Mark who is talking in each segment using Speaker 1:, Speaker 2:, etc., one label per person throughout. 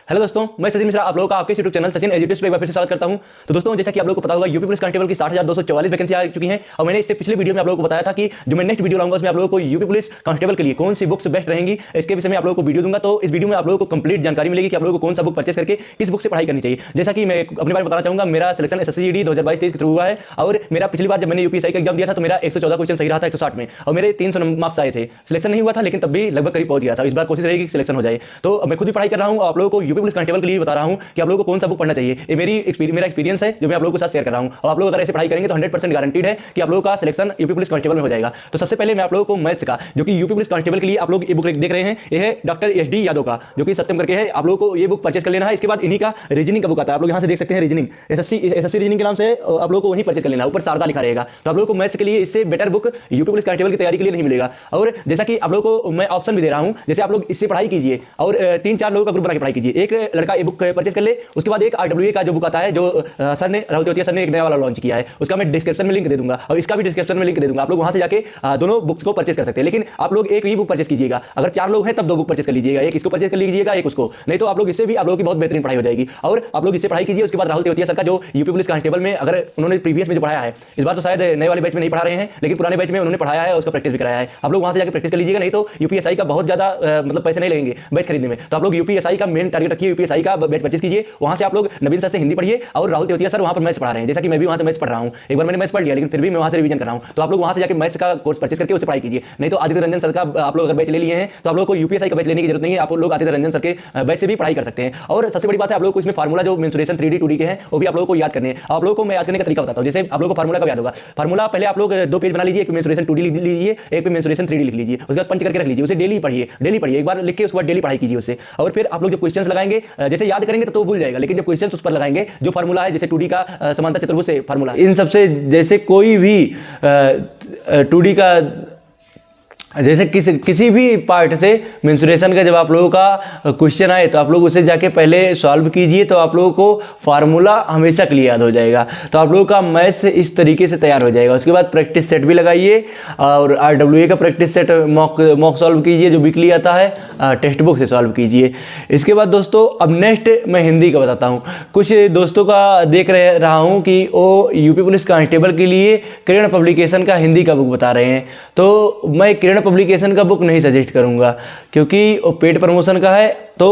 Speaker 1: Hello दोस्तों, मैं सचिन मिश्रा आप लोगों का आपके यूट्यूब चैनल सचिन एजुकेशन पे एक बार फिर से स्वागत करता हूं। तो दोस्तों, जैसा कि आप लोगों को पता होगा, यूपी पुलिस कांस्टेबल की 60,244 वैकेंसी आ चुकी हैं और मैंने इससे पिछले वीडियो में आप लोगों को बताया था कि जो मैं नेक्स्ट वीडियो लाऊंगा उसमें आप लोगों को यूपी पुलिस कांस्टेबल के लिए कौन सी बुक्स बेस्ट रहेंगी इसके विषय में आप लोगों को वीडियो दूंगा। तो इस वीडियो में आप लोगों को कंप्लीट जानकारी मिलेगी कि आप लोगों को कौन सा बुक परचेस करके किस बुक से पढ़ाई करनी चाहिए। जैसा कि मैं अपने बारे में बताना चाहूंगा, मेरा सिलेक्शन SSC 2022-23 के थ्रू हुआ है और मेरा पिछली बार जब मैंने यूपीएससी का एग्जाम दिया था तो मेरा 114 क्वेश्चन सही रहा था 160 में और मेरे 300 मार्क्स आए थे। सिलेक्शन नहीं हुआ था लेकिन तब भी लगभग करीब पहुंच गया था। इस बार कोशिश रहेगी कि सिलेक्शन हो जाए। तो मैं खुद भी पढ़ाई कर रहा हूं, आप लोगों को यूपी पुलिस कांस्टेबल के लिए बता रहा हूं कि आप लोगों को कौन सा बुक पढ़ना चाहिए। ये मेरा एक्सपीरियंस है जो मैं आप लोगों के साथ शेयर कर रहा हूं और आप लोग अगर ऐसे पढ़ाई करेंगे तो 100% गारंटीड है कि आप लोगों का सिलेक्शन यूपी पुलिस कांस्टेबल में हो जाएगा। तो सबसे पहले मैं आप लोगों को मैथ्स का, जो कि यूपी पुलिस कांस्टेबल के लिए आप लोग ये बुक देख रहे हैं, ये है डॉक्टर SD यादव का, जो कि सत्यम करके है। आप लोगों को ये बुक परचेस कर लेना है। इसके बाद इन्हीं का रीजनिंग का बुक आता है, आप लोग यहाँ से देख सकते हैं। रीजनिंग SSC रीजनिंग के नाम से आप लोगों को वहीं परचेस कर लेना है। ऊपर शारदा लिखा रहेगा। तो आप लोगों को मैथ्स के लिए इससे better book UP police constable की तैयारी के लिए नहीं मिलेगा। और जैसा कि आप लोगों को मैं ऑप्शन भी दे रहा हूं, जैसे आप लोग इससे पढ़ाई कीजिए और 3-4 लोगों का ग्रुप बना के पढ़ाई कीजिए। एक लड़का ये बुक परचेस कर ले, उसके बाद एक RWA का जो बुक आता है जो सर ने राहुल तेवतिया सर ने एक नया वाला लॉन्च किया है, उसका मैं डिस्क्रिप्शन में लिंक दे दूंगा और इसका भी डिस्क्रिप्शन में लिंक दे दूंगा। आप लोग वहां से जाके दोनों बुक्स को परचेस कर सकते हैं। लेकिन आप लोग एक ही बुक परचेस कीजिएगा। अगर 4 लोग हैं तब 2 बुक परचेस कर लीजिएगा, एक इसको परचेस कर लीजिएगा, एक उसको। नहीं तो आप लोग इससे भी आप लोगों की बहुत बेहतरीन पढ़ाई हो जाएगी। और आप लोग इससे पढ़ाई कीजिए। उसके बाद राहुल तेवतिया सर का जो यूपी पुलिस कांस्टेबल में अगर उन्होंने प्रीवियस में जो पढ़ाया है, इस बार तो शायद नए वाले बैच में नहीं पढ़ा रहे हैं लेकिन पुराने बैच में उन्होंने पढ़ाया है, उसका प्रैक्टिस भी कराया है। आप लोग वहां से जाकर प्रैक्टिस कर लीजिएगा। नहीं तो यूपीएसआई का बहुत ज्यादा मतलब पैसे नहीं लगेंगे बैच खरीदने में। तो आप लोग यूपीएसआई का मेन टारगेट रखिए, यूपीएसआई का बैच परचेस कीजिए। वहां से आप लोग नवीन सर से हिंदी पढ़िए और राहुल तेवतिया सर वहां पर मैथ्स पढ़ा रहे हैं। जैसा कि मैं भी वहां से मैथ्स पढ़ रहा हूं। एक बार मैंने मैथ्स पढ़ लिया लेकिन फिर भी मैं वहां से रिवीजन कर रहा हूं। तो आप लोग वहां से जाकर मैथ्स का कोर्स परचेस करके उससे पढ़ाई कीजिए। नहीं तो आदित्य रंजन सर का आप लोग अगर बैच ले लिए हैं तो आप लोग को यूपीएसआई का बैच लेने की जरूरत नहीं है। आप लोग आदित्य रंजन सर के बैच से भी पढ़ाई कर सकते हैं। और सबसे बड़ी बात है, आप लोग को इसमें फार्मूला जो मेंसुरेशन 3D 2D के हैं वो भी आप लोगों को याद करने हैं। आप लोगों को मैं याद करने का तरीका बताता हूं। जैसे आप लोगों को फार्मूला का याद होगा। फार्मूला पहले आप लोग 2 पेज बना लीजिए, एक पे मेंसुरेशन 2D लिख लीजिए, एक पे मेंसुरेशन 3D लिख लीजिए। उसके बाद पंच करके रख लीजिए। उसे डेली पढ़िए, एक बार लिख के उसके बाद डेली पढ़ाई कीजिए उससे। और फिर आप लोग जब क्वेश्चंस लगाएंगे, जैसे याद करेंगे तो भूल जाएगा, लेकिन जब क्वेश्चंस उस पर लगाएंगे, जो फार्मूला है जैसे 2D का समांतर चतुर्भुज से फार्मूला, इन सबसे जैसे कोई भी 2D का जैसे किसी भी पार्ट से मेंसुरेशन का जब आप लोगों का क्वेश्चन आए तो आप लोग उसे जाके पहले सॉल्व कीजिए। तो आप लोगों को फार्मूला हमेशा के लिए याद हो जाएगा। तो आप लोगों का मैथ्स इस तरीके से तैयार हो जाएगा। उसके बाद प्रैक्टिस सेट भी लगाइए और RWA का प्रैक्टिस सेट मॉक सॉल्व कीजिए, जो वीकली आता है, टेक्स्ट बुक से सॉल्व कीजिए। इसके बाद दोस्तों अब नेक्स्ट मैं हिंदी का बताता हूँ। कुछ दोस्तों का देख रहा हूँ कि वो यूपी पुलिस कांस्टेबल के लिए किरण पब्लिकेशन का हिंदी का बुक बता रहे हैं। तो मैं किरण पब्लिकेशन का बुक नहीं सजेस्ट करूंगा क्योंकि वो पेड प्रमोशन का है। तो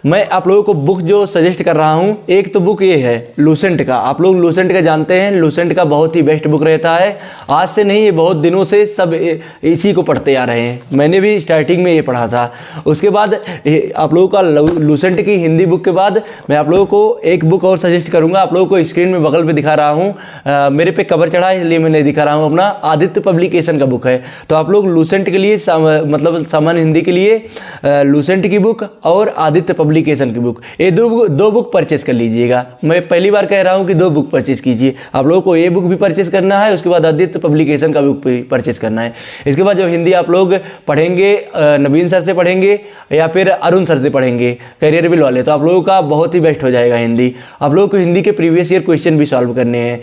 Speaker 1: मैं आप लोगों को बुक जो सजेस्ट कर रहा हूं, एक तो बुक ये है लूसेंट का। आप लोग लूसेंट का जानते हैं, लूसेंट का बहुत ही बेस्ट बुक रहता है। आज से नहीं, ये बहुत दिनों से सब इसी को पढ़ते आ रहे हैं। मैंने भी स्टार्टिंग में ये पढ़ा था। उसके बाद आप लोगों का लूसेंट की हिंदी बुक के बाद मैं आप लोगों को एक बुक और सजेस्ट करूंगा। आप लोगों को स्क्रीन में बगल पे दिखा रहा हूँ, मेरे पे कवर चढ़ा है इसलिए मैं नहीं दिखा रहा हूँ। अपना आदित्य पब्लिकेशन का बुक है। तो आप लोग लूसेंट के लिए मतलब सामान्य हिंदी के लिए लूसेंट की बुक और आदित्य पब्लिकेशन की बुक, ये दो बुक परचेस कर लीजिएगा। मैं पहली बार कह रहा हूं कि 2 बुक परचेस कीजिए। आप लोगों को ये बुक भी परचेस करना है, उसके बाद आदित्य पब्लिकेशन का बुक भी परचेस करना है। इसके बाद जब हिंदी आप लोग पढ़ेंगे, नवीन सर से पढ़ेंगे या फिर अरुण सर से पढ़ेंगे, करियर बिल वाले, तो आप लोगों का बहुत ही बेस्ट हो जाएगा हिंदी। आप लोगों को हिंदी के प्रीवियस ईयर क्वेश्चन भी सॉल्व करने हैं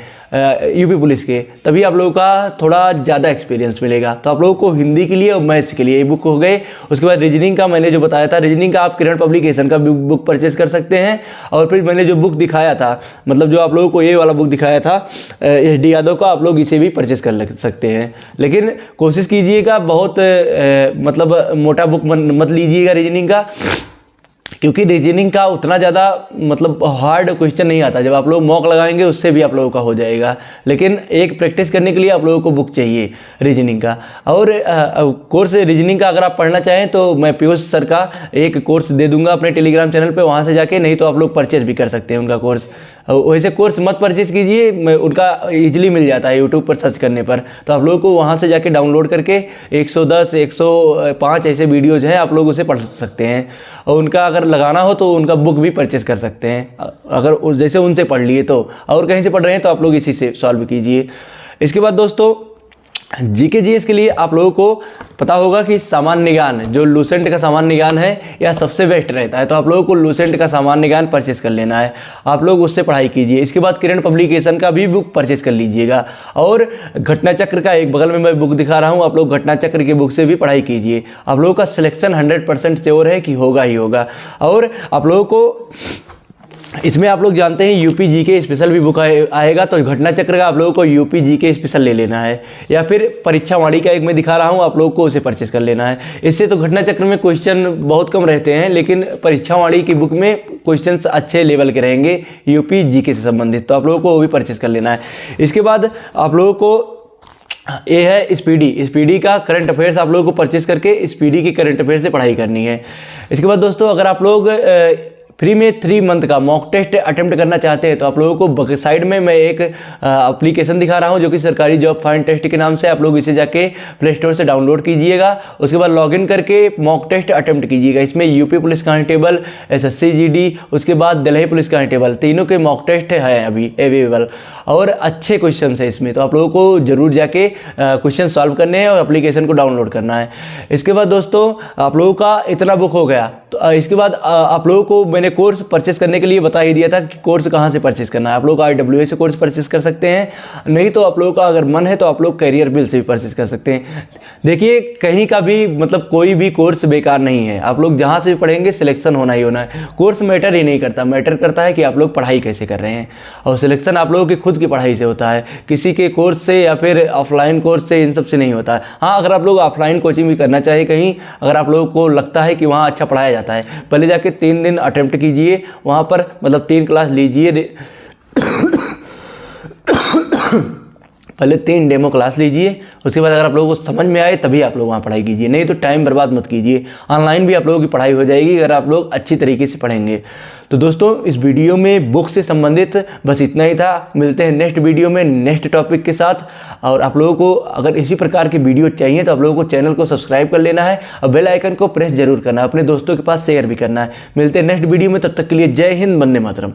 Speaker 1: यूपी पुलिस के, तभी आप लोगों का थोड़ा ज़्यादा एक्सपीरियंस मिलेगा। तो आप लोगों को हिंदी के लिए और मैथ्स के लिए ये बुक हो गए। उसके बाद रीजनिंग का मैंने जो बताया था, रीजनिंग का आप किरण पब्लिकेशन का बुक परचेस कर सकते हैं। और फिर मैंने जो बुक दिखाया था, मतलब जो आप लोगों को ये वाला बुक दिखाया था SD यादव का, आप लोग इसे भी परचेस कर सकते हैं। लेकिन कोशिश कीजिएगा बहुत मतलब मोटा बुक मत लीजिएगा रीजनिंग का, क्योंकि रीजनिंग का उतना ज़्यादा मतलब हार्ड क्वेश्चन नहीं आता। जब आप लोग मॉक लगाएंगे उससे भी आप लोगों का हो जाएगा। लेकिन एक प्रैक्टिस करने के लिए आप लोगों को बुक चाहिए रीजनिंग का। और कोर्स रीजनिंग का अगर आप पढ़ना चाहें तो मैं पीयूष सर का एक कोर्स दे दूंगा अपने टेलीग्राम चैनल पे, वहाँ से जाके। नहीं तो आप लोग परचेज भी कर सकते हैं उनका कोर्स। वैसे कोर्स मत परचेज कीजिए, उनका ईजिली मिल जाता है यूट्यूब पर सर्च करने पर। तो आप लोगों को वहाँ से जाके डाउनलोड करके 110 105 ऐसे वीडियोज हैं, आप लोग उसे पढ़ सकते हैं। और उनका अगर लगाना हो तो उनका बुक भी परचेज कर सकते हैं, अगर जैसे उनसे पढ़ लिए तो। और कहीं से पढ़ रहे हैं तो आप लोग इसी से सॉल्व कीजिए। इसके बाद दोस्तों जीके जीएस के लिए आप लोगों को पता होगा कि सामान्य ज्ञान, जो लूसेंट का सामान्य ज्ञान है, यह सबसे बेस्ट रहता है। तो आप लोगों को लूसेंट का सामान्य ज्ञान परचेस कर लेना है, आप लोग उससे पढ़ाई कीजिए। इसके बाद किरण पब्लिकेशन का भी बुक परचेस कर लीजिएगा, और घटना चक्र का एक बगल में मैं बुक दिखा रहा हूँ, आप लोग घटना चक्र की बुक से भी पढ़ाई कीजिए। आप लोगों का सिलेक्शन 100% श्योर है कि होगा ही होगा। और आप लोगों को इसमें आप लोग जानते हैं यूपी जीके स्पेशल भी बुक आएगा, तो घटना चक्र का आप लोगों को यूपी जीके स्पेशल ले लेना है, या फिर परीक्षा वाणी का एक मैं दिखा रहा हूँ, आप लोगों को उसे परचेस कर लेना है। इससे तो घटना चक्र में क्वेश्चन बहुत कम रहते हैं, लेकिन परीक्षा वाणी की बुक में क्वेश्चन अच्छे लेवल के रहेंगे यूपी जीके से संबंधित, तो आप लोगों को वो भी परचेस कर लेना है। इसके बाद आप लोगों को ये है स्पीडी का करंट अफेयर्स, आप लोगों को परचेस करके स्पीडी के करंट अफेयर्स से पढ़ाई करनी है। इसके बाद दोस्तों, अगर आप लोग फ्री में 3 मंथ का मॉक टेस्ट अटेम्प्ट करना चाहते हैं, तो आप लोगों को साइड में मैं एक एप्लीकेशन दिखा रहा हूं, जो कि सरकारी जॉब फाइंड टेस्ट के नाम से, आप लोग इसे जाके प्ले स्टोर से डाउनलोड कीजिएगा। उसके बाद लॉगिन करके मॉक टेस्ट अटेम्प्ट कीजिएगा। इसमें UP police constable, SSC GD, उसके बाद दिल्ली पुलिस कांस्टेबल, तीनों के मॉक टेस्ट है अभी अवेलेबल, और अच्छे क्वेश्चन है इसमें। तो आप लोगों को जरूर जाके क्वेश्चन सॉल्व करने हैं और एप्लीकेशन को डाउनलोड करना है। इसके बाद दोस्तों, आप लोगों का इतना बुक हो गया, तो इसके बाद आप लोगों को मैंने कोर्स परचेस करने के लिए बता ही दिया था कि कोर्स कहाँ से परचेस करना है। आप लोग IWA से कोर्स परचेस कर सकते हैं, नहीं तो आप लोगों का अगर मन है तो आप लोग कैरियर बिल से भी परचेस कर सकते हैं। देखिए, कहीं का भी मतलब कोई भी कोर्स बेकार नहीं है, आप लोग जहाँ से भी पढ़ेंगे सिलेक्शन होना ही होना है। कोर्स मैटर ही नहीं करता, मैटर करता है कि आप लोग पढ़ाई कैसे कर रहे हैं, और सिलेक्शन आप लोगों की खुद की पढ़ाई से होता है, किसी के कोर्स से या फिर ऑफलाइन कोर्स से, इन सब से नहीं होता है। हाँ, अगर आप लोग ऑफलाइन कोचिंग भी करना चाहिए कहीं, अगर आप लोगों को लगता है कि वहाँ अच्छा पढ़ाया जाता है, पहले जाके 3 दिन अटेम्प्ट कीजिए वहाँ पर, मतलब 3 क्लास लीजिए, पहले 3 डेमो क्लास लीजिए। उसके बाद अगर आप लोगों को समझ में आए तभी आप लोग वहाँ पढ़ाई कीजिए, नहीं तो टाइम बर्बाद मत कीजिए। ऑनलाइन भी आप लोगों की पढ़ाई हो जाएगी अगर आप लोग अच्छी तरीके से पढ़ेंगे। तो दोस्तों, इस वीडियो में बुक से संबंधित बस इतना ही था। मिलते हैं नेक्स्ट वीडियो में नेक्स्ट टॉपिक के साथ। और आप लोगों को अगर इसी प्रकार की वीडियो चाहिए तो आप लोगों को चैनल को सब्सक्राइब कर लेना है, और बेल आइकन को प्रेस जरूर करना है, अपने दोस्तों के पास शेयर भी करना है। मिलते हैं नेक्स्ट वीडियो में, तब तक के लिए जय हिंद, वंदे मातरम।